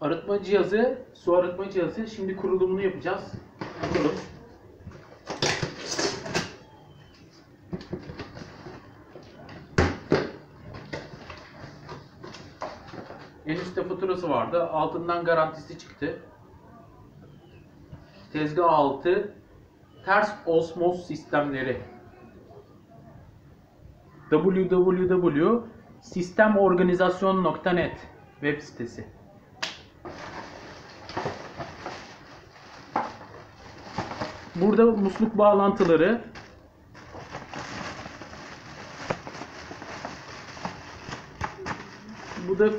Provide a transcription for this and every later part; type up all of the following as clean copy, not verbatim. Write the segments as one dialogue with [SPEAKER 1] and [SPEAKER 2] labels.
[SPEAKER 1] Arıtma cihazı, su arıtma cihazı. Şimdi kurulumunu yapacağız. Bakalım. En üstte faturası vardı. Altından garantisi çıktı. Tezgah altı ters osmoz sistemleri. www.sistemorganizasyon.net web sitesi. Burada musluk bağlantıları. Bu da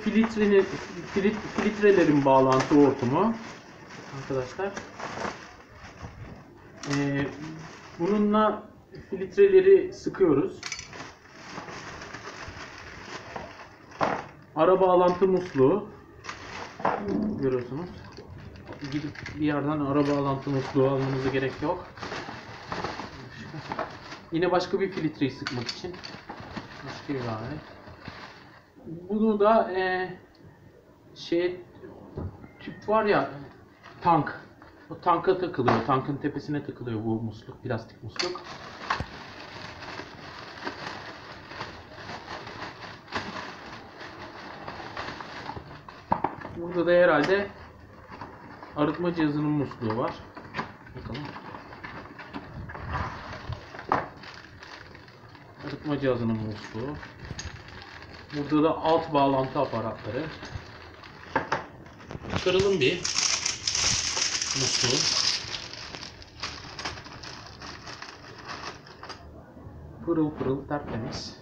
[SPEAKER 1] filtrelerin bağlantı hortumu. Arkadaşlar. Bununla filtreleri sıkıyoruz. Ara bağlantı musluğu. Görüyorsunuz. Gidip bir yerden ara bağlantı musluğu almanıza gerek yok. Yine başka bir filtreyi sıkmak için. Başka bir alet. Bunu da tüp var ya, tank. O tanka takılıyor. Tankın tepesine takılıyor bu musluk, plastik musluk. Burada da herhalde arıtma cihazının musluğu var. Bakalım. Arıtma cihazının musluğu. Burada da alt bağlantı aparatları. Çıkaralım bir musluğu. Pırıl pırıl tertemiz.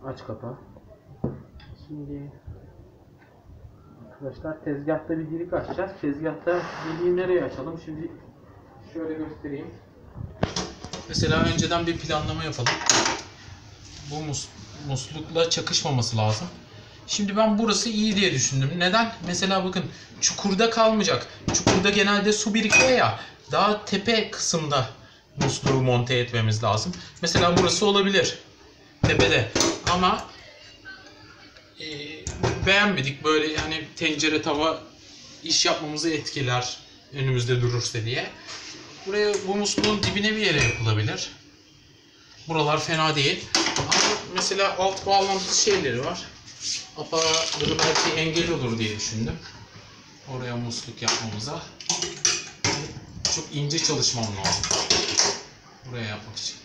[SPEAKER 1] Aç kapağı. Şimdi arkadaşlar tezgahta bir delik açacağız. Tezgahta deliği nereye açalım? Şimdi şöyle göstereyim. Mesela önceden bir planlama yapalım. Bu muslukla çakışmaması lazım. Şimdi ben burası iyi diye düşündüm. Neden? Mesela bakın çukurda kalmayacak. Çukurda genelde su birikiyor ya. Daha tepe kısımda musluğu monte etmemiz lazım. Mesela burası olabilir. Tepede. Ama beğenmedik böyle, yani tencere tava iş yapmamızı etkiler önümüzde durursa diye. Buraya, bu musluğun dibine bir yere yapılabilir. Buralar fena değil. Ama mesela alt bağlantı şeyleri var. Aparatları belki engel olur diye düşündüm. Oraya musluk yapmamıza. Çok ince çalışmam lazım. Buraya yapmak için.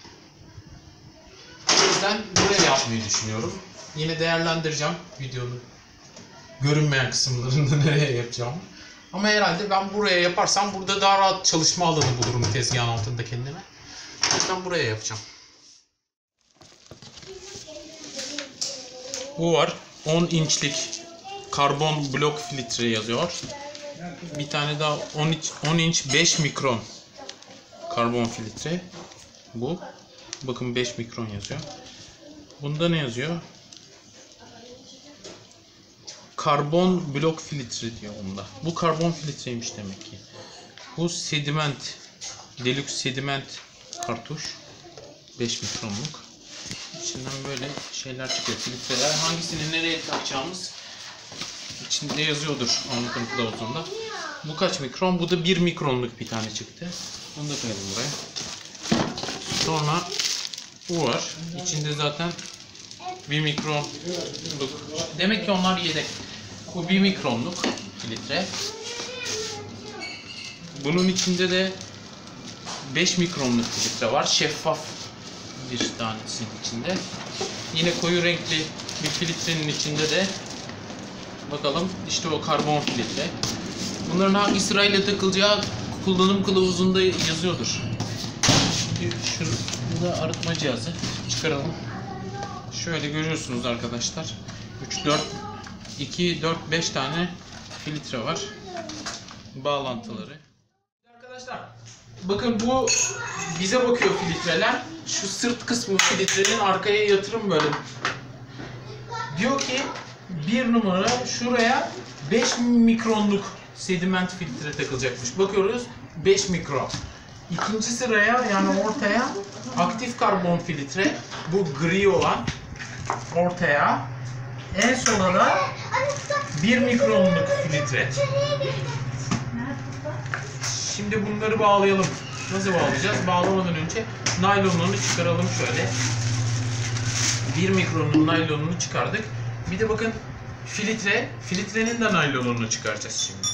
[SPEAKER 1] O yüzden buraya yapmayı düşünüyorum. Yine değerlendireceğim videonun görünmeyen kısımlarında nereye yapacağımı. Ama herhalde ben buraya yaparsam burada daha rahat çalışma alanı bulurum tezgahın altında kendime. O yüzden buraya yapacağım. Bu var. 10 inçlik karbon blok filtre yazıyor. Bir tane daha 10 inç 5 mikron karbon filtre. Bu. Bakın 5 mikron yazıyor. Bunda ne yazıyor? Karbon blok filtre diyor bunda. Bu karbon filtreymiş demek ki. Bu sediment, deluxe sediment kartuş. 5 mikronluk. İçinden böyle şeyler çıkıyor. Filtreler. Hangisini nereye takacağımız içinde yazıyordur anlatım kılavuzunda. Bu kaç mikron? Bu da 1 mikronluk bir tane çıktı. Onu da koyalım buraya. Sonra bu var. İçinde zaten 1 mikronluk. Demek ki onlar yedek. Bu 1 mikronluk filtre. Bunun içinde de 5 mikronluk filtre var. Şeffaf bir tanesinin içinde. Yine koyu renkli bir filtrenin içinde de bakalım işte o karbon filtre. Bunların hangi sırayla takılacağı kullanım kılavuzunda yazıyordur. Şurada arıtma cihazı çıkaralım. Şöyle görüyorsunuz arkadaşlar. 2, 4, 5 tane filtre var. Bağlantıları. Arkadaşlar bakın bu bize bakıyor filtreler. Şu sırt kısmı filtrenin arkaya yatırım böyle. Diyor ki bir numara şuraya 5 mikronluk sediment filtre takılacakmış. Bakıyoruz 5 mikron. İkinci sıraya yani ortaya aktif karbon filtre, bu gri olan ortaya En sona da 1 mikronluk filtre. Şimdi bunları bağlayalım. Nasıl bağlayacağız? Bağlamadan önce naylonunu çıkaralım şöyle. 1 mikronun naylonunu çıkardık. Bir de bakın filtrenin de naylonunu çıkaracağız şimdi.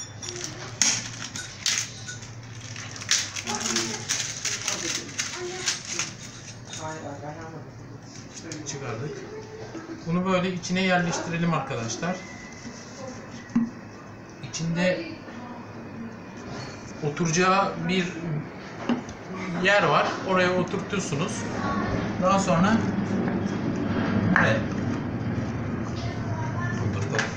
[SPEAKER 1] Çıkardık. Bunu böyle içine yerleştirelim arkadaşlar. İçinde oturacağı bir yer var. Oraya oturtursunuz. Daha sonra buraya oturtalım.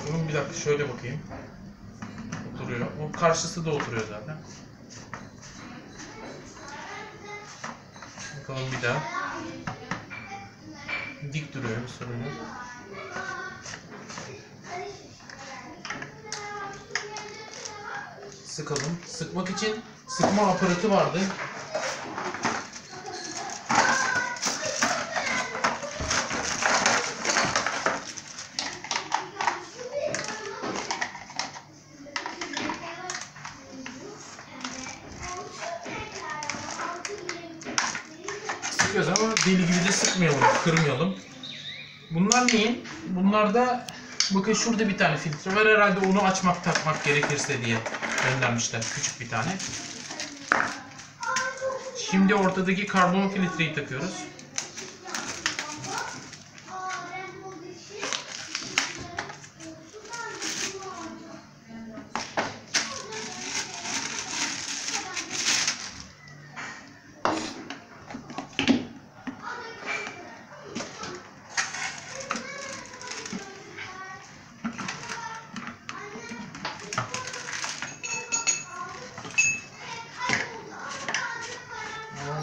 [SPEAKER 1] Bakın bir dakika şöyle bakayım. Oturuyor. O karşısı da oturuyor zaten. Bakalım bir daha. Dik duruyor, bir sorun yok. Sıkalım. Sıkmak için sıkma aparatı vardı. Sıkıyoruz ama deli gibi de sıkmayalım, kırmayalım. Bunlar neyin? Bunlar da bakın şurada bir tane filtre var. Herhalde onu açmak takmak gerekirse diye göndermişler. Küçük bir tane. Şimdi ortadaki karbon filtreyi takıyoruz.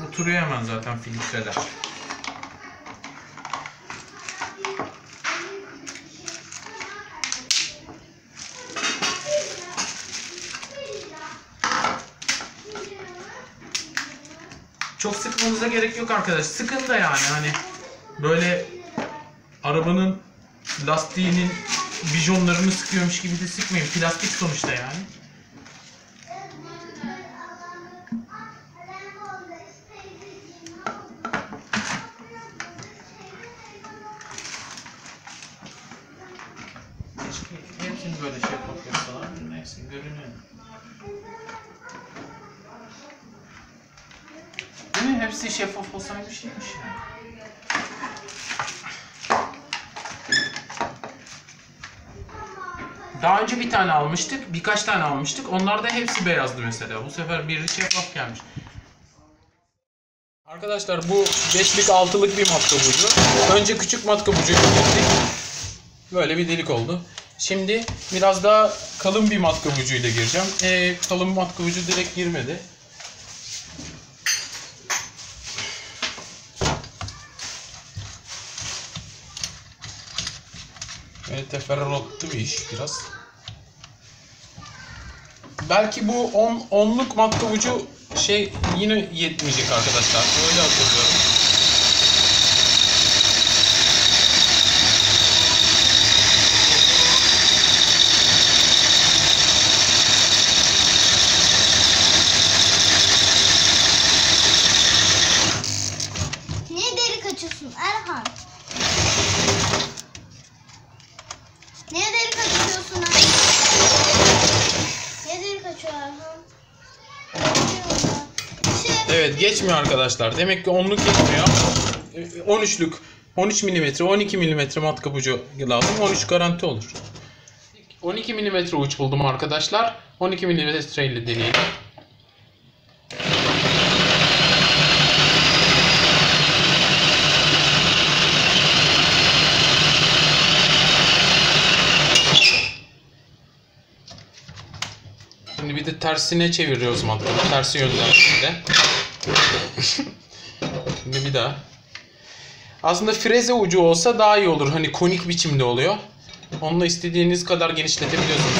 [SPEAKER 1] Oturuyor hemen zaten filtreler. Çok sıkmanıza gerek yok arkadaş. Sıkın da yani hani böyle arabanın lastiğinin bijonlarını sıkıyormuş gibi de sıkmayın. Plastik sonuçta yani. Hepsini böyle şey yapıyorlar. Neyse görünüyor. Değil mi? Hepsi şeffaf olsaymış iyiymiş yani. Daha önce bir tane almıştık, birkaç tane almıştık. Onlar da hepsi beyazdı mesela. Bu sefer biri şeffaf gelmiş. Arkadaşlar bu 5'lik 6'lık bir matkap ucu. Önce küçük matkap ucuyla girdik. Böyle bir delik oldu. Şimdi biraz daha kalın bir matkap ucuyla gireceğim. Kalın matkap ucu direkt girmedi. Teferruatlı bir iş biraz. Belki bu 10'luk matkap ucu yine yetmeyecek arkadaşlar. Öyle hatırlıyorum.
[SPEAKER 2] Niye delik açıyorsun Erhan? Niye delik açıyorsun Erhan? Niye delik açıyor Erhan?
[SPEAKER 1] Evet geçmiyor arkadaşlar. Demek ki 10'luk yetmiyor. 13'lük, 13 mm, 12 mm matkap ucu lazım. 13 garanti olur. 12 mm uç buldum arkadaşlar. 12 mm ile deneyelim. Şimdi bir de tersine çeviriyoruz matkabı. Tersi yönden şimdi. Şimdi bir daha. Aslında freze ucu olsa daha iyi olur. Hani konik biçimde oluyor. Onunla istediğiniz kadar genişletebiliyorsunuz.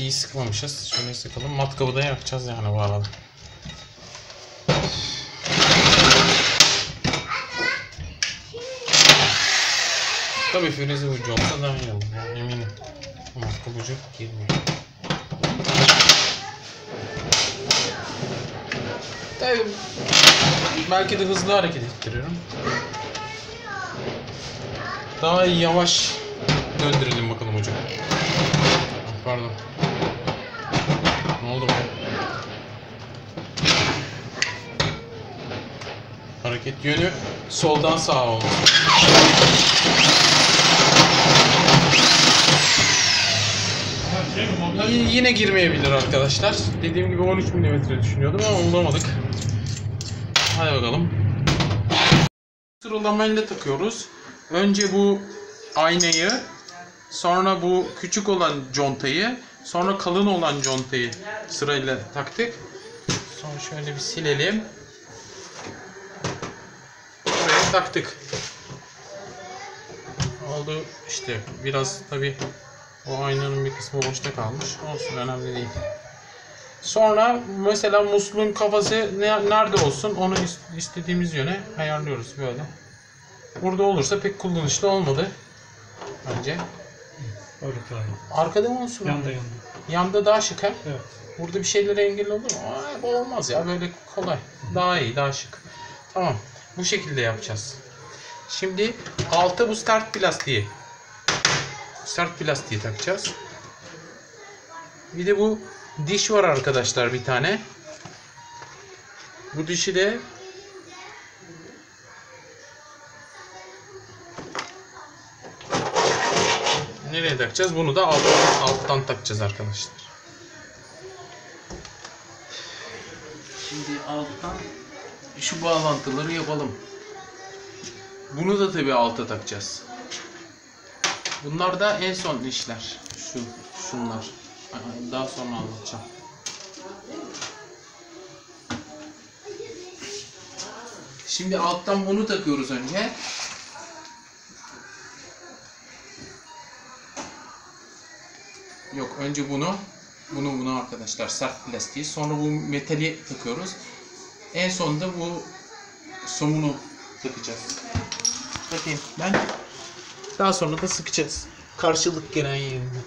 [SPEAKER 1] iyi sıkmamışız. Şöyle sıkalım. Matkabı da yakacağız yani bu arada. Tabii freze ucu olsa daha iyi olur. Yani eminim. Matkap ucu girmiyor. Tabii belki de hızlı hareket ettiriyorum. Daha yavaş döndürelim bakalım ucu. Pardon. Ne oldu bu? Hareket yönü soldan sağa oldu. Yine girmeyebilir arkadaşlar. Dediğim gibi 13 mm düşünüyordum ama bulamadık. Hadi bakalım. Sıralamayla takıyoruz. Önce bu aynayı, sonra bu küçük olan contayı, sonra kalın olan contayı sırayla taktık. Sonra şöyle bir silelim. Buraya taktık. Oldu işte, biraz tabi o aynanın bir kısmı boşta kalmış. Olsun, önemli değil. Sonra mesela musluğun kafası nerede olsun onu istediğimiz yöne ayarlıyoruz böyle. Burada olursa pek kullanışlı olmadı bence. Arkada mı olsun?
[SPEAKER 3] Yanda.
[SPEAKER 1] Yanda daha şık ha?
[SPEAKER 3] Evet.
[SPEAKER 1] Burada bir şeylere engel olur mu? Bu olmaz ya, böyle kolay. Daha iyi, daha şık. Tamam. Bu şekilde yapacağız. Şimdi alta bu start plastiği. Start plastiği takacağız. Bir de bu diş var arkadaşlar, bir tane. Bu dişi de nereye takacağız? Bunu da alttan takacağız arkadaşlar. Şimdi alttan şu bağlantıları yapalım. Bunu da tabii alta takacağız. Bunlar da en son işler. Şunlar. Daha sonra anlatacağım. Şimdi alttan bunu takıyoruz önce. Yok, önce bunu arkadaşlar, sert plastiği. Sonra bu metali takıyoruz. En sonunda bu somunu takacağız. Bakayım ben. Daha sonra da sıkacağız. Karşılık gelen yerinde.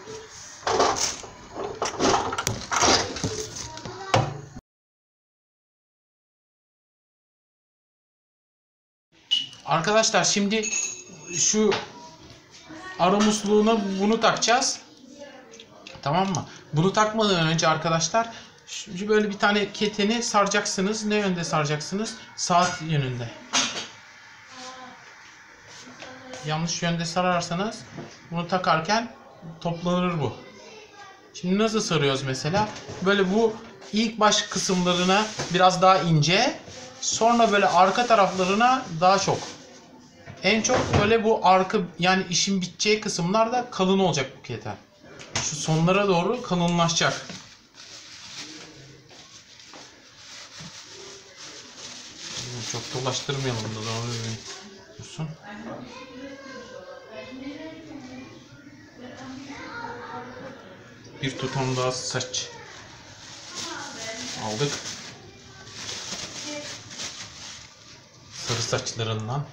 [SPEAKER 1] Arkadaşlar şimdi şu ara musluğuna bunu takacağız. Tamam mı? Bunu takmadan önce arkadaşlar böyle bir tane keteni saracaksınız. Ne yönde saracaksınız? Saat yönünde. Yanlış yönde sararsanız bunu takarken toplanır bu. Şimdi nasıl sarıyoruz mesela? Böyle bu ilk baş kısımlarına biraz daha ince, sonra böyle arka taraflarına daha çok. En çok böyle bu arka, yani işin biteceği kısımlarda kalın olacak bu keten. Şu sonlara doğru kalınlaşacak. Çok dolaştırmayalım da doğru dursun. Bir tutam daha saç aldık. Sarı saçlarından.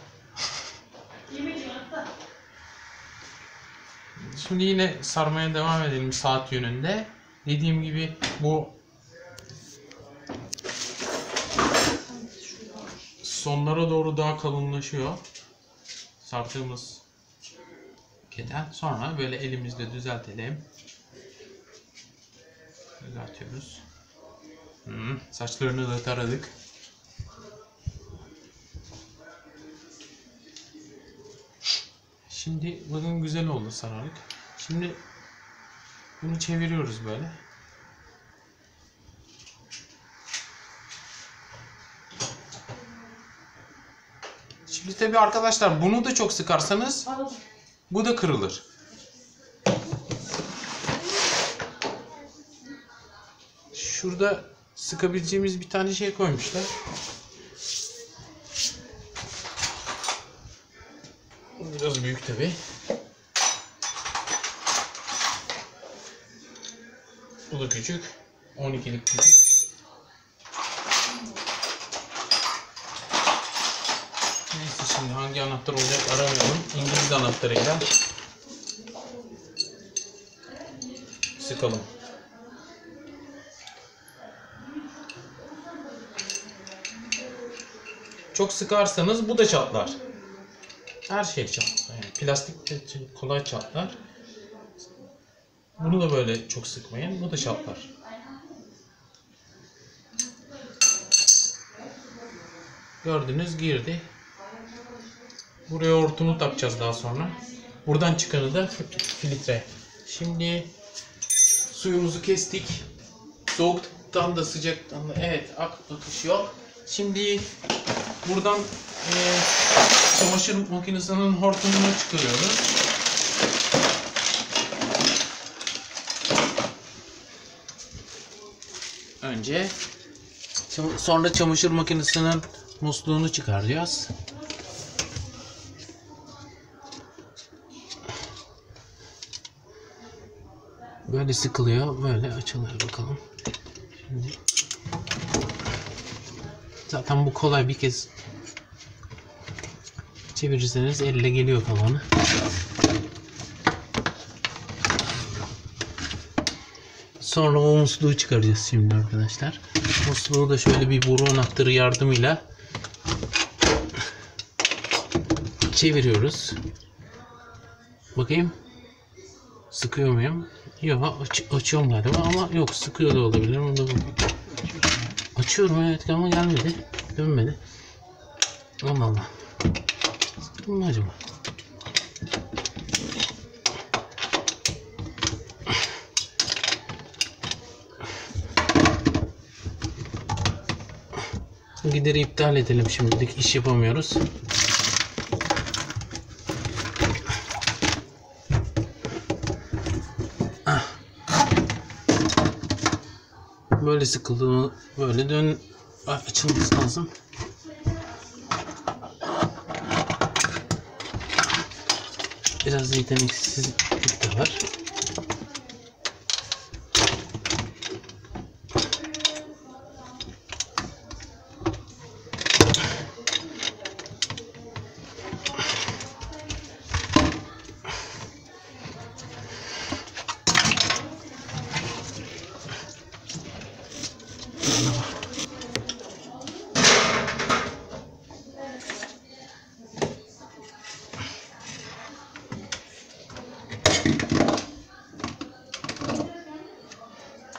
[SPEAKER 1] Şimdi yine sarmaya devam edelim saat yönünde. Dediğim gibi bu sonlara doğru daha kalınlaşıyor sardığımız keten. Sonra böyle elimizle düzeltelim. Düzeltiyoruz. Saçlarını da taradık. Şimdi bakın güzel oldu sararak. Şimdi bunu çeviriyoruz böyle. Şimdi tabii arkadaşlar bunu da çok sıkarsanız bu da kırılır. Şurada sıkabileceğimiz bir tane şey koymuşlar. Biraz büyük tabii. Bu da küçük. 12'lik küçük. Neyse, şimdi hangi anahtar olacak aramıyorum. İngiliz anahtarıyla sıkalım. Çok sıkarsanız bu da çatlar. Her şey çatlar. Yani plastik de kolay çatlar. Bunu da böyle çok sıkmayın. Bu da çatlar. Gördünüz, girdi. Buraya hortumu takacağız daha sonra. Buradan çıkanı da filtre. Şimdi suyumuzu kestik. Soğuktan da sıcaktan da evet akış yok. Şimdi buradan çamaşır makinesinin hortumunu çıkarıyoruz. Önce sonra çamaşır makinesinin musluğunu çıkaracağız. Böyle sıkılıyor, böyle açılıyor bakalım. Şimdi zaten bu kolay, bir kez çevirirseniz elle geliyor kalanı. Sonra o musluğu çıkaracağız şimdi arkadaşlar. Musluğu da şöyle bir boru anahtarı yardımıyla çeviriyoruz. Bakayım. Sıkıyor muyum? Yok, açıyorum galiba ama yok, sıkıyor da olabilir. Onu da açıyorum evet ama gelmedi. Dönmedi. Allah Allah. Sıktım mı acaba? Gideri iptal edelim şimdilik. İş yapamıyoruz. Böyle sıkıldığını böyle açılması lazım. Biraz yeteneksizlik de var.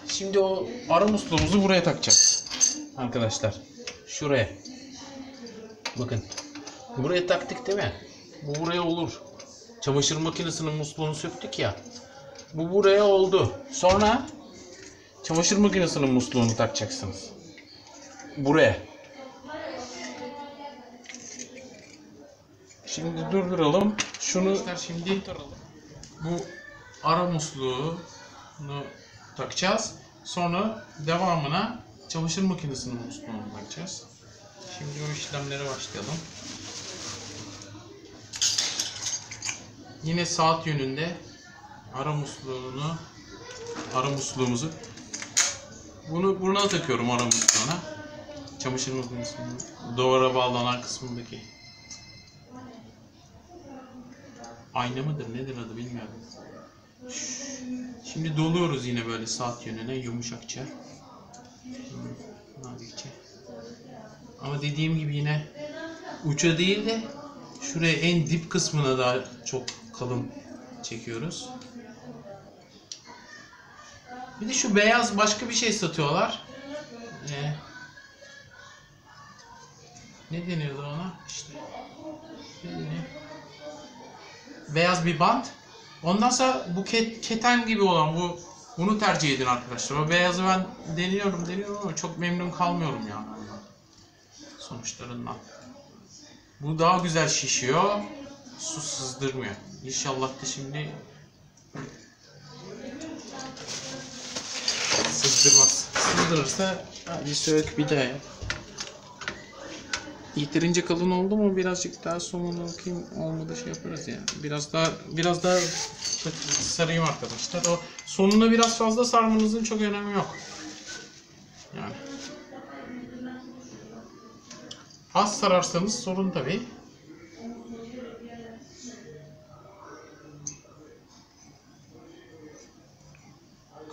[SPEAKER 1] Şimdi o ara musluğumuzu buraya takacağız. Arkadaşlar. Şuraya. Bakın. Buraya taktık değil mi? Bu buraya olur. Çamaşır makinesinin musluğunu söktük ya. Bu buraya oldu. Sonra çamaşır makinesinin musluğunu takacaksınız. Buraya. Şimdi durduralım. Şunu şimdi bu ara musluğunu takacağız. Sonra devamına çamaşır makinesinin musluğunu takacağız. Şimdi o işlemlere başlayalım. Yine saat yönünde ara musluğumuzu buna takıyorum, ara musluğuna. Çamaşır makinesinin duvara bağlanan kısmındaki ayna mıdır nedir adı bilmiyorum. Şimdi doluyoruz yine böyle saat yönüne yumuşakça. Nazikçe. Ama dediğim gibi yine uça değil de şuraya en dip kısmına daha çok kalın çekiyoruz. Bir de şu beyaz başka bir şey satıyorlar. Ne deniyordu ona? İşte. Ne deniyor? Beyaz bir bant. Ondan sonra bu keten gibi olan bunu tercih edin arkadaşlar. O beyazı ben deniyorum ama çok memnun kalmıyorum yani sonuçlarından. Bu daha güzel şişiyor. Su sızdırmıyor. İnşallah da şimdi sızdırmaz. Sızdırırsa hadi sök bir daha yap. Yeterince kalın oldu mu birazcık daha somunu bakayım, olmadı şey yaparız ya. Biraz daha sarayım arkadaşlar. O sonuna biraz fazla sarmanızın çok önemi yok. Yani az sararsanız sorun tabii.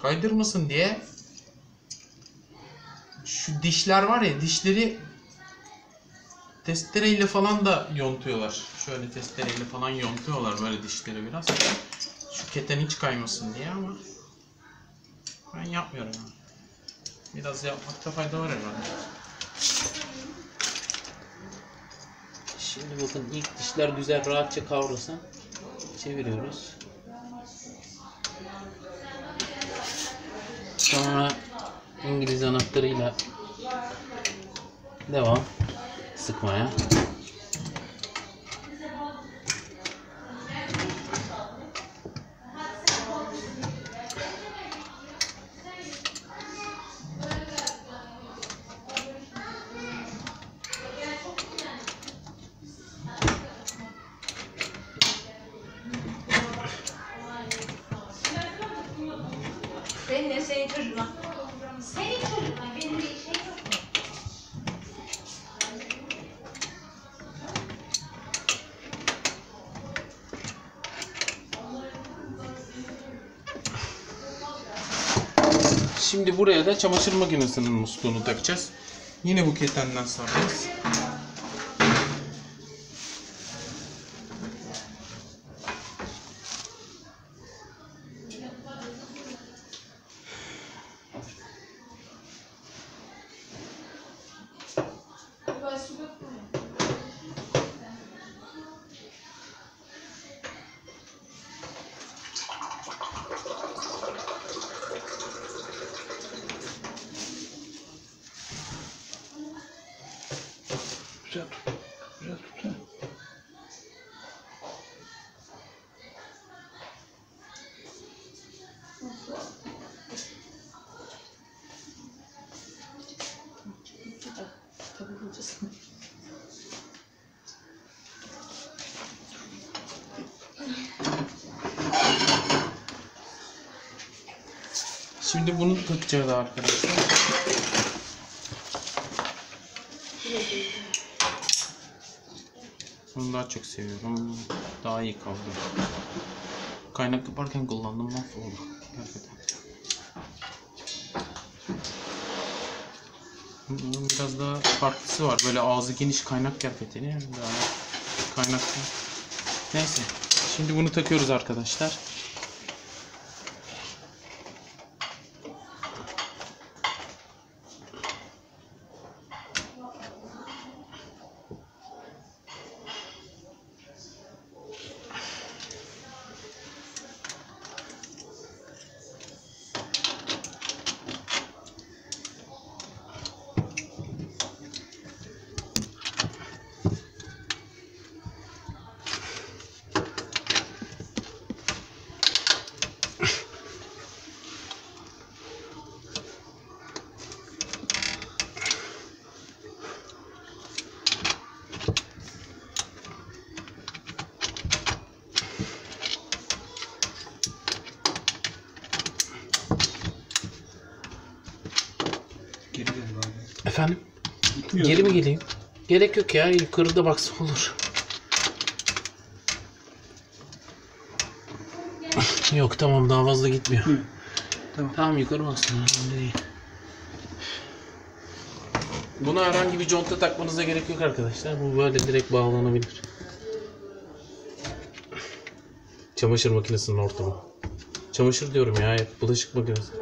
[SPEAKER 1] Kaydırmasın diye şu dişler var ya, dişleri testereyle falan da yontuyorlar. Şöyle testereyle falan yontuyorlar böyle dişleri biraz. Şu keten hiç kaymasın diye ama ben yapmıyorum yani. Biraz yapmakta fayda var herhalde. Şimdi bakın, ilk dişler güzel rahatça kavrulsun. Çeviriyoruz. Sonra İngiliz anahtarıyla devam sıkmaya.
[SPEAKER 3] Benim senin çocuğuna. Senin çocuğuna benim bir şey yok mu?
[SPEAKER 1] Şimdi buraya da çamaşır makinesinin musluğunu takacağız. Yine bu ketenden saracağız.
[SPEAKER 4] Güzel tut. Güzel tut.
[SPEAKER 1] Şimdi bunu takacağız arkadaşlar. Bunu daha çok seviyorum. Daha iyi kaldı. Kaynak yaparken kullandım, mahvoldu. Gerçekten. Bunun biraz daha farklısı var. Böyle ağzı geniş kaynak kerpeteni. Daha kaynaklı. Neyse. Şimdi bunu takıyoruz arkadaşlar.
[SPEAKER 4] Geri gel abi.
[SPEAKER 1] Efendim?
[SPEAKER 4] Gitmiyor.
[SPEAKER 1] Geri mi geleyim? Gerek yok ya. Yukarıda baksa olur. Yok, tamam, daha fazla gitmiyor.
[SPEAKER 4] Hı. Tamam.
[SPEAKER 1] Yukarı baksın. Önemli değil. Buna herhangi bir conta takmanıza gerek yok arkadaşlar. Bu böyle direkt bağlanabilir. Çamaşır makinesinin ortamı. Çamaşır diyorum ya, hep bulaşık makinesi.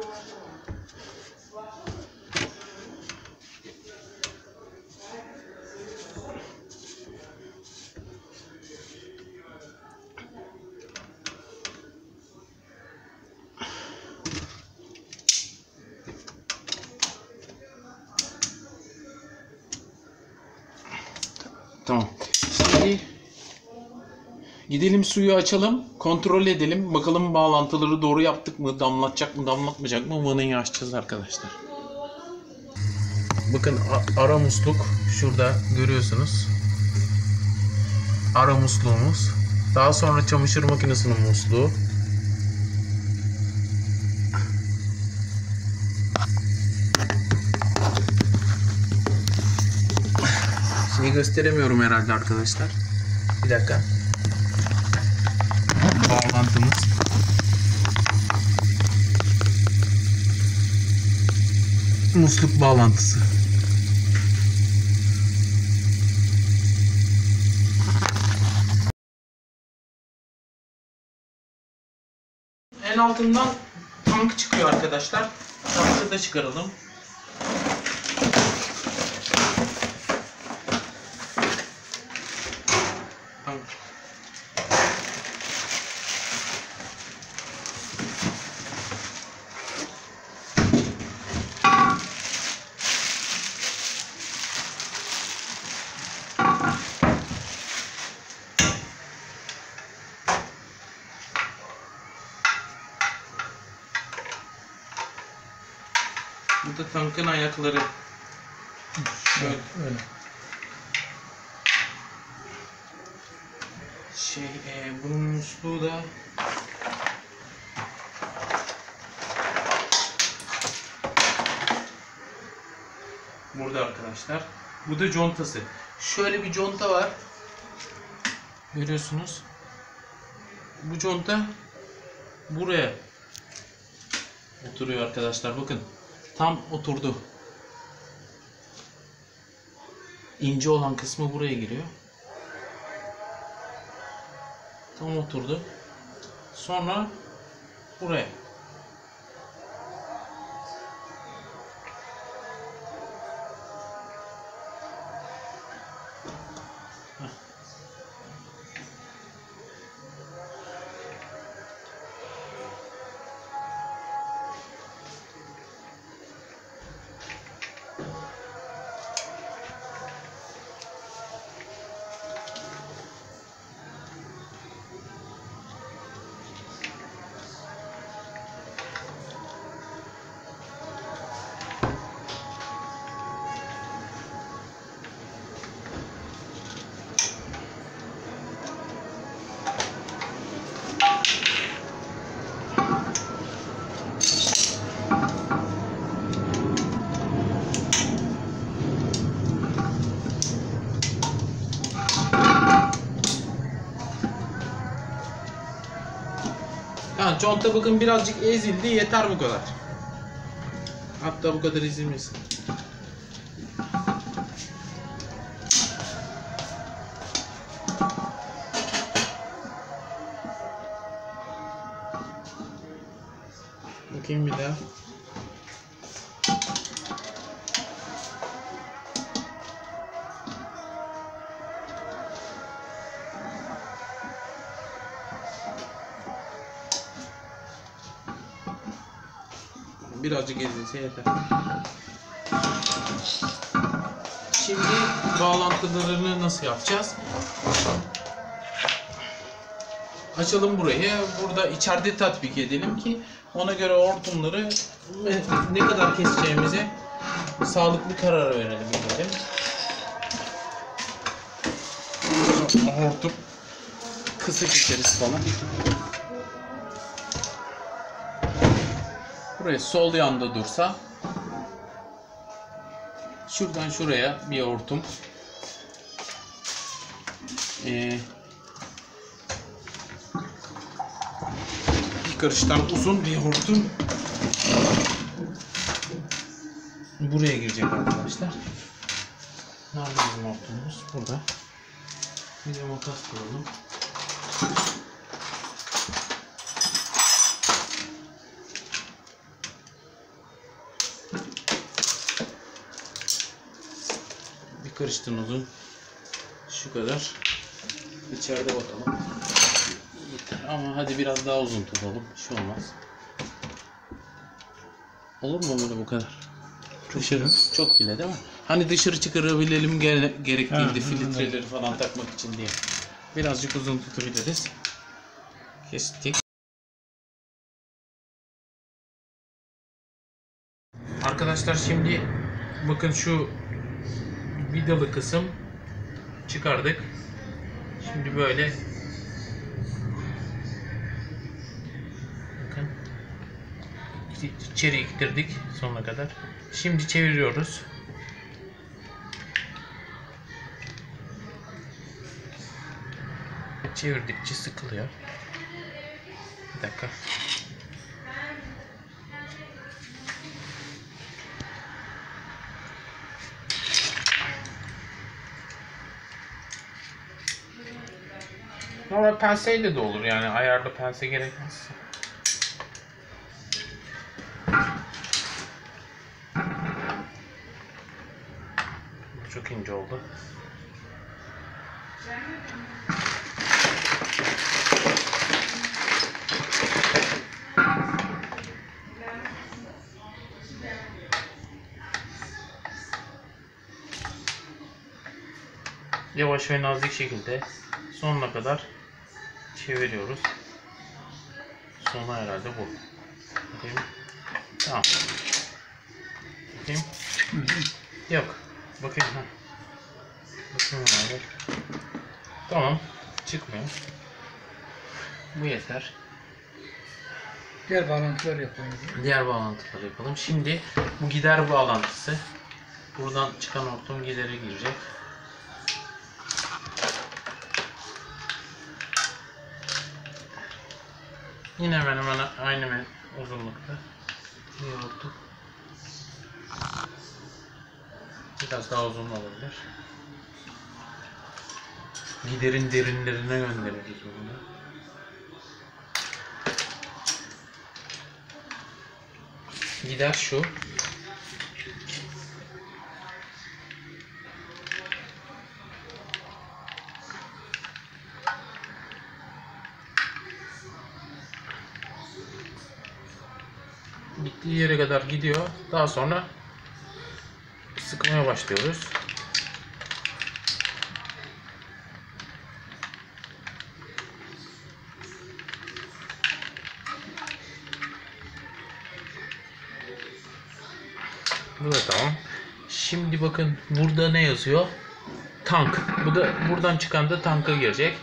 [SPEAKER 1] Tamam. Şimdi gidelim, suyu açalım, kontrol edelim. Bakalım bağlantıları doğru yaptık mı, damlatacak mı, damlatmayacak mı, vanayı açacağız arkadaşlar. Bakın ara musluk şurada görüyorsunuz. Ara musluğumuz. Daha sonra çamaşır makinesinin musluğu. Şeyi gösteremiyorum herhalde arkadaşlar. Bir dakika. Bağlantımız. Musluk bağlantısı. En altından tank çıkıyor arkadaşlar. Tankı da çıkaralım. Tank. Burada tankın ayakları. Şöyle.
[SPEAKER 4] Öyle.
[SPEAKER 1] Bunun musluğu da burada arkadaşlar. Bu da contası. Şöyle bir conta var. Görüyorsunuz. Bu conta buraya oturuyor arkadaşlar. Bakın. Tam oturdu. İnce olan kısmı buraya giriyor. Tam oturdu. Sonra buraya. Yani conta bakın birazcık ezildi, yeter bu kadar. Hatta bu kadar ezilmesin. Bakayım bir daha. Birazcık ezilse yeter. Şimdi bağlantılarını nasıl yapacağız? Açalım burayı. Burada içeride tatbik edelim ki ona göre hortumları ne kadar keseceğimize sağlıklı karar verelim. Hortum kısa keseriz falan. Buraya sol yanda dursa, şuradan şuraya bir hortum, bir karıştan uzun bir hortum buraya girecek arkadaşlar. Nerede bizim hortumumuz? Burada. Bir de makas bulalım. Karıştın uzun. Şu kadar. İçeride bakalım. Yeter. Ama hadi biraz daha uzun tutalım. Bir şey olmaz. Olur mu böyle bu kadar? Dışarı çok bile değil mi? Hani dışarı çıkarabilelim gerektiğinde filtreleri falan takmak için diye. Birazcık uzun tutabiliriz. Kestik. Arkadaşlar şimdi Bakın şu vidalı kısım çıkardık. Şimdi böyle bakın içeri ittirdik sonuna kadar. Şimdi çeviriyoruz. Çevirdikçe sıkılıyor. Bir dakika. Normal penseyle de olur yani, ayarlı pense gerekmez. Çok ince oldu. Yavaş ve nazik şekilde sonuna kadar çeviriyoruz. Sonu herhalde bu. Bakayım. Tamam. Bakayım. Yok. Bakayım. Ha. Bakayım herhalde. Tamam. Çıkmıyor. Bu yeter.
[SPEAKER 4] Diğer bağlantılar yapalım.
[SPEAKER 1] Diğer bağlantıları yapalım. Şimdi bu gider bağlantısı. Buradan çıkan hortum gidere girecek. Yine hemen hemen aynı uzunlukta. Hortum. Biraz daha uzun olabilir. Giderin derinlerine göndeririz bunu. Gider şu. Gittiği yere kadar gidiyor. Daha sonra sıkmaya başlıyoruz. Bu da tamam. Şimdi bakın burada ne yazıyor? Tank. Bu da buradan çıkan da tanka girecek.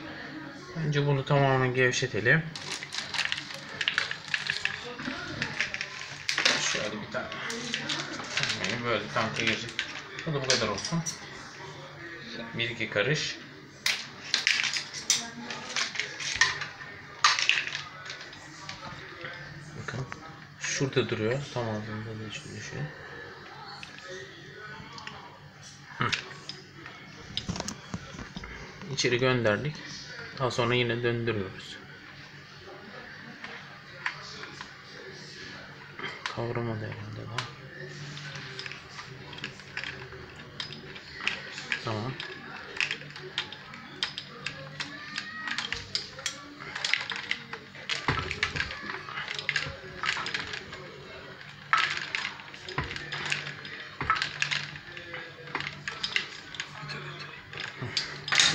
[SPEAKER 1] Önce bunu tamamen gevşetelim. Şöyle bir tane. Böyle tanka girecek. Bu da bu kadar olsun. Bir iki karış. Bakın. Şurada duruyor. Tam ağzında da şöyle şey. İçeri gönderdik. Daha sonra yine döndürüyoruz. Kavramadı herhalde daha. Tamam.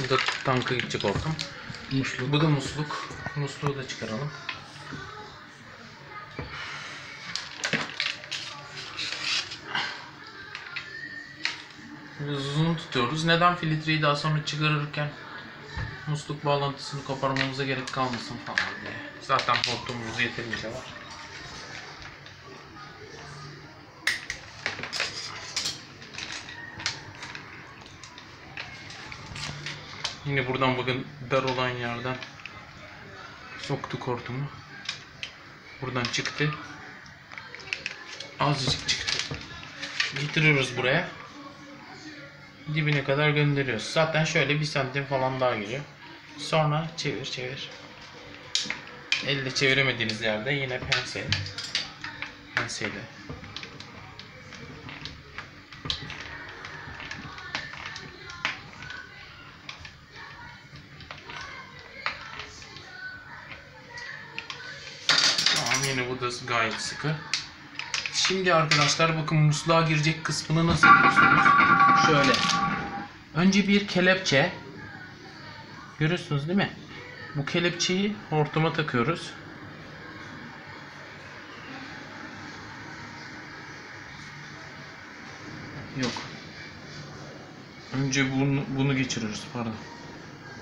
[SPEAKER 1] Burada tanka gidecek ortam.
[SPEAKER 4] Musluk.
[SPEAKER 1] Bu da musluk. Musluğu da çıkaralım. Biraz uzun tutuyoruz. Neden filtreyi daha sonra çıkarırken musluk bağlantısını koparmamıza gerek kalmasın falan diye. Zaten hortumumuz yeterince var. Yine buradan bakın dar olan yerden soktuk hortumu. Buradan çıktı. Azıcık çıktı. Getiriyoruz buraya. Dibine kadar gönderiyoruz. Zaten şöyle 1 santim falan daha geliyor. Sonra çevir çevir. Elle çeviremediğiniz yerde yine penseyle. Tamam, yine bu da gayet sıkı. Şimdi arkadaşlar bakın musluğa girecek kısmını nasıl yapıyorsunuz? Şöyle. Önce bir kelepçe. Görüyorsunuz değil mi? Bu kelepçeyi hortuma takıyoruz. Yok. Önce bunu geçiriyoruz, pardon.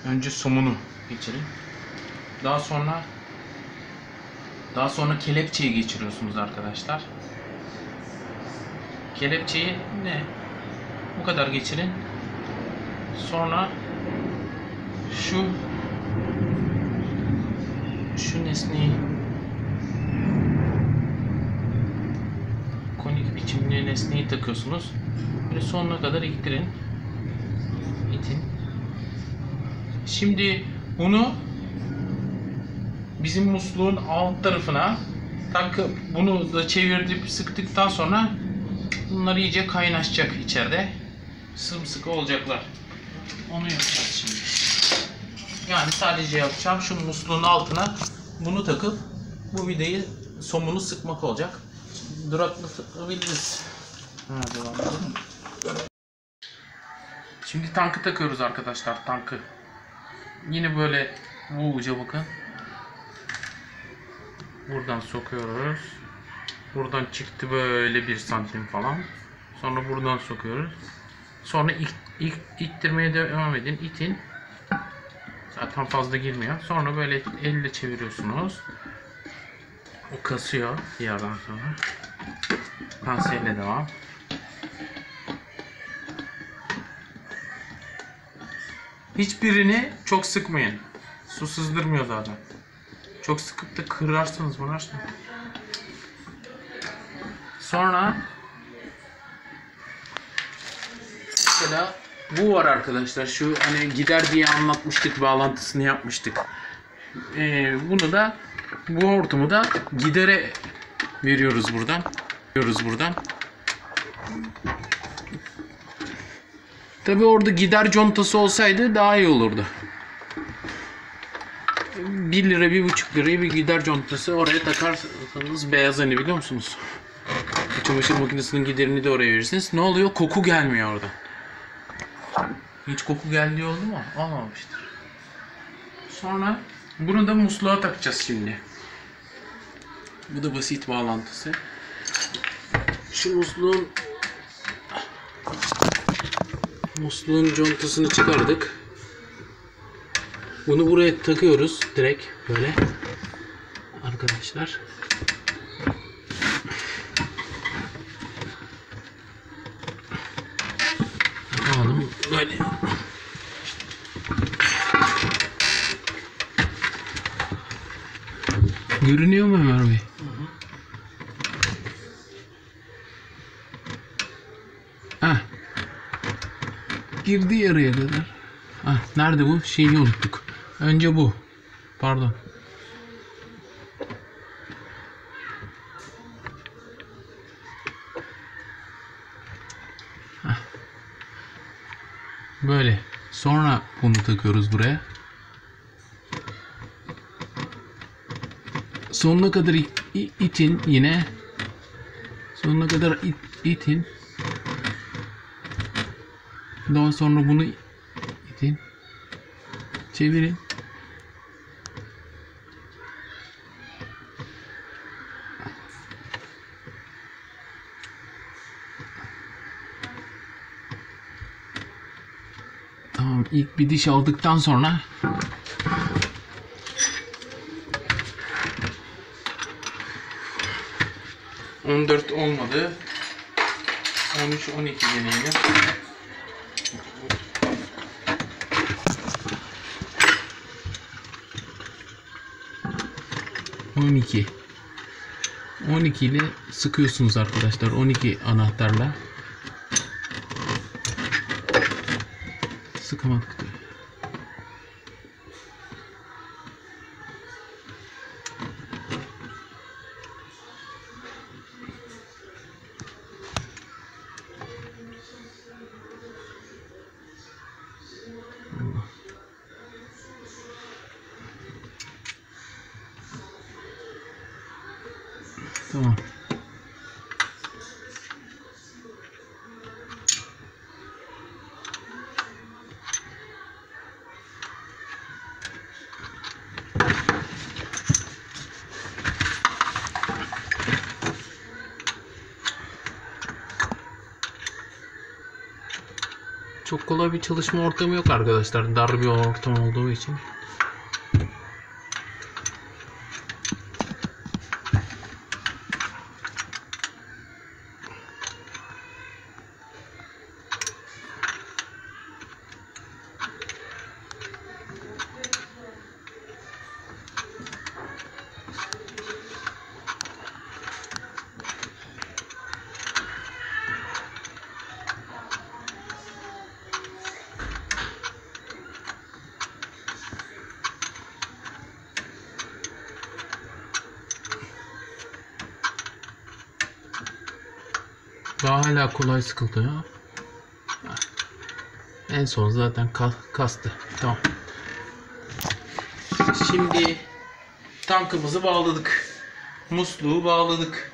[SPEAKER 1] Önce somunu geçirin. Daha sonra kelepçeyi geçiriyorsunuz arkadaşlar. Kelepçeyi bu kadar geçirin. Sonra şu nesneyi konik biçimli nesneyi takıyorsunuz. Böyle sonuna kadar itin. Şimdi bunu bizim musluğun alt tarafına takıp bunu da çevirip sıktıktan sonra bunlar iyice kaynaşacak içeride. Sımsıkı olacaklar. Onu yapacağız şimdi. Yani sadece yapacağım şu musluğun altına bunu takıp bu vidayı somunu sıkmak olacak. Duraklatabiliriz. Devam edelim. Şimdi tankı takıyoruz arkadaşlar, tankı. Yine böyle bu uca bakın. Buradan sokuyoruz. Buradan çıktı böyle 1 santim falan. Sonra buradan sokuyoruz. Sonra ittirmeye devam edin. İtin. Zaten fazla girmiyor. Sonra böyle elle çeviriyorsunuz. O kasıyor bir yerden sonra. Penselle devam. Hiçbirini çok sıkmayın. Su sızdırmıyor zaten. Çok sıkıp da kırarsınız bunu. Sonra mesela bu var arkadaşlar. Şu hani gider diye anlatmıştık, bağlantısını yapmıştık. Bunu da bu hortumu da gidere veriyoruz buradan. Tabi orada gider contası olsaydı daha iyi olurdu. 1 lira 1,5 liraya bir gider contası oraya takarsanız beyaz hani biliyor musunuz? Çamaşır makinesinin giderini de oraya verirsiniz. Ne oluyor? Koku gelmiyor orada. Hiç koku geldiği oldu mu? Olmamıştır. Sonra bunu da musluğa takacağız şimdi. Bu da basit bağlantısı. Şu musluğun contasını çıkardık. Bunu buraya takıyoruz direkt böyle. Arkadaşlar. Bakalım böyle. Görünüyor mu Ömer Bey? Heh. Girdi yarıya kadar. Heh, nerede bu? Şeyi unuttuk. Önce bu. Pardon. Heh. Böyle. Sonra bunu takıyoruz buraya. Sonuna kadar itin yine. Sonuna kadar itin. Daha sonra bunu itin. Çevirin. Tamam, ilk bir diş aldıktan sonra 14 olmadı. 13 12 deneyelim. On iki ile sıkıyorsunuz arkadaşlar. 12 anahtarla. Sıkamadık. Tamam. Çok kolay bir çalışma ortamı yok arkadaşlar. Dar bir ortam olduğu için. Daha hala kolay sıkıldı ya. En son zaten kastı. Tamam. Şimdi tankımızı bağladık. Musluğu bağladık.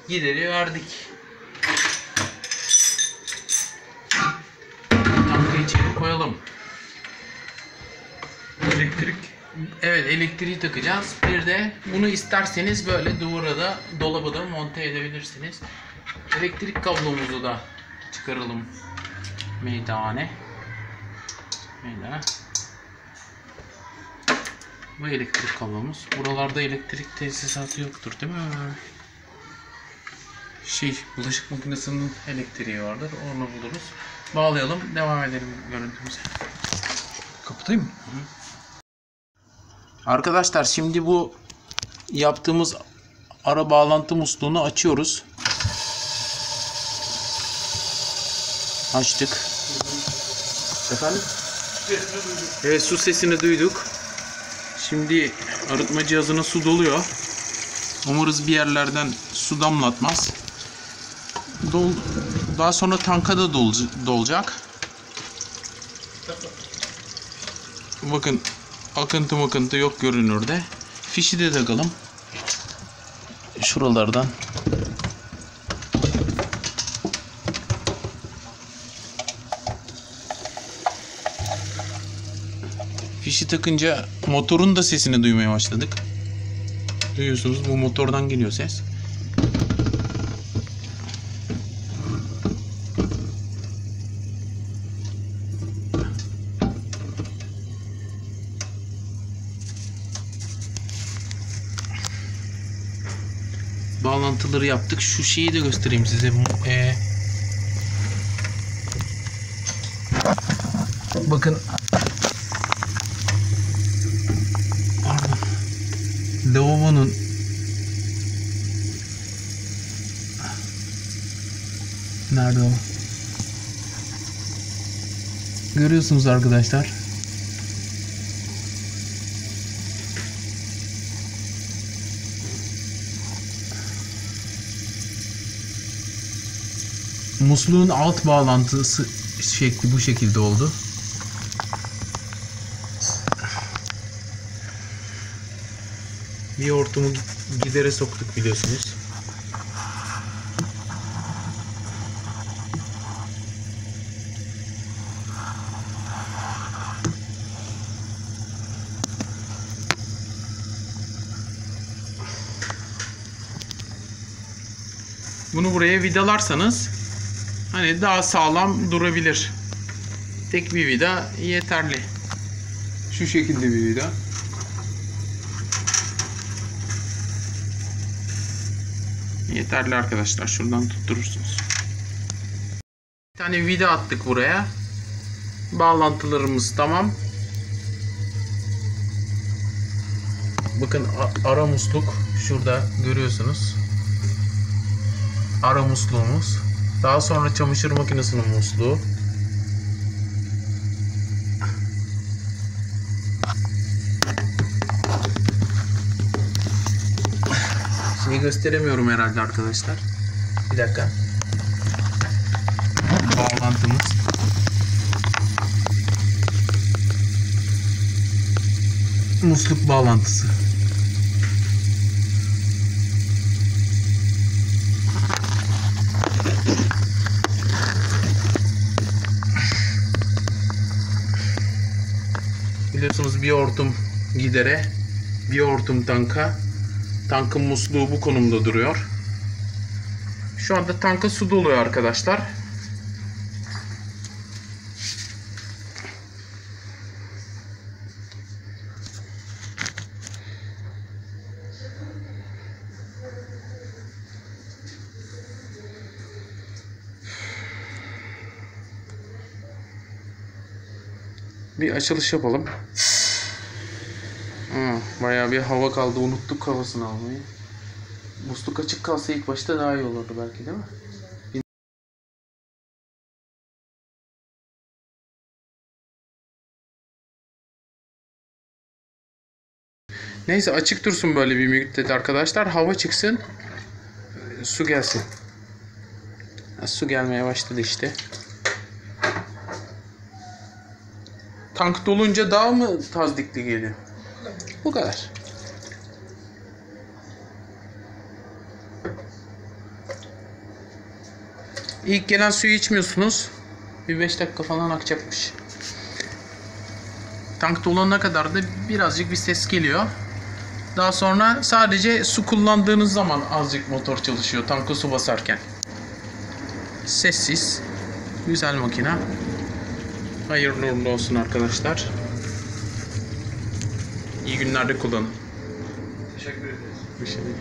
[SPEAKER 1] Gideri verdik. Tankı içeri koyalım.
[SPEAKER 4] Elektrik.
[SPEAKER 1] Evet, elektriği takacağız. Bir de bunu isterseniz böyle duvara da, dolaba da monte edebilirsiniz. Elektrik kablomuzu da çıkaralım meydana. Bu elektrik kablomuz. Buralarda elektrik tesisatı yoktur değil mi? Bulaşık makinesinin elektriği vardır. Onu buluruz. Bağlayalım. Devam edelim görüntümüze.
[SPEAKER 4] Kapatayım mı?
[SPEAKER 1] Arkadaşlar şimdi bu yaptığımız ara bağlantı musluğunu açıyoruz. Açtık. Efendim? Evet, su sesini duyduk. Şimdi arıtma cihazına su doluyor. Umarız bir yerlerden su damlatmaz. Daha sonra tanka da dolacak. Bakın akıntı yok görünürde. Fişi de takalım. Şuralardan. Fişi takınca motorun da sesini duymaya başladık. Duyuyorsunuz, bu motordan geliyor ses. Bağlantıları yaptık. Şu şeyi de göstereyim size. Bakın. Lavabonun nerede o? Görüyorsunuz arkadaşlar. Musluğun alt bağlantısı şekli bu şekilde oldu. Bir hortumu gidere soktuk biliyorsunuz. Bunu buraya vidalarsanız hani daha sağlam durabilir. Tek bir vida yeterli. Şu şekilde bir vida. Yeterli arkadaşlar. Şuradan tutturursunuz. Bir tane vida attık buraya. Bağlantılarımız tamam. Bakın ara musluk şurada görüyorsunuz. Ara musluğumuz. Daha sonra çamaşır makinesinin musluğu. Şeyi gösteremiyorum herhalde arkadaşlar. Bir dakika. Bağlantımız. Musluk bağlantısı. Biliyorsunuz bir hortum gidere, bir hortum tanka. Tankın musluğu bu konumda duruyor. Şu anda tanka su doluyor arkadaşlar. Bir açılış yapalım. Bayağı bir hava kaldı. Unuttuk havasını almayı. Musluk açık kalsa ilk başta daha iyi olurdu belki, değil mi? Neyse, açık dursun böyle bir müddet arkadaşlar. Hava çıksın. Su gelsin. Su gelmeye başladı işte. Tank dolunca daha mı tazdikli geliyor? Bu kadar. İlk gelen suyu içmiyorsunuz. Bir 5 dakika falan akacakmış. Tank dolana kadar da birazcık bir ses geliyor. Daha sonra sadece su kullandığınız zaman azıcık motor çalışıyor tanka su basarken. Sessiz. Güzel makine. Hayırlı uğurlu olsun arkadaşlar. İyi günlerde kullanın.
[SPEAKER 4] Teşekkür ederiz.
[SPEAKER 1] Bir şey değil.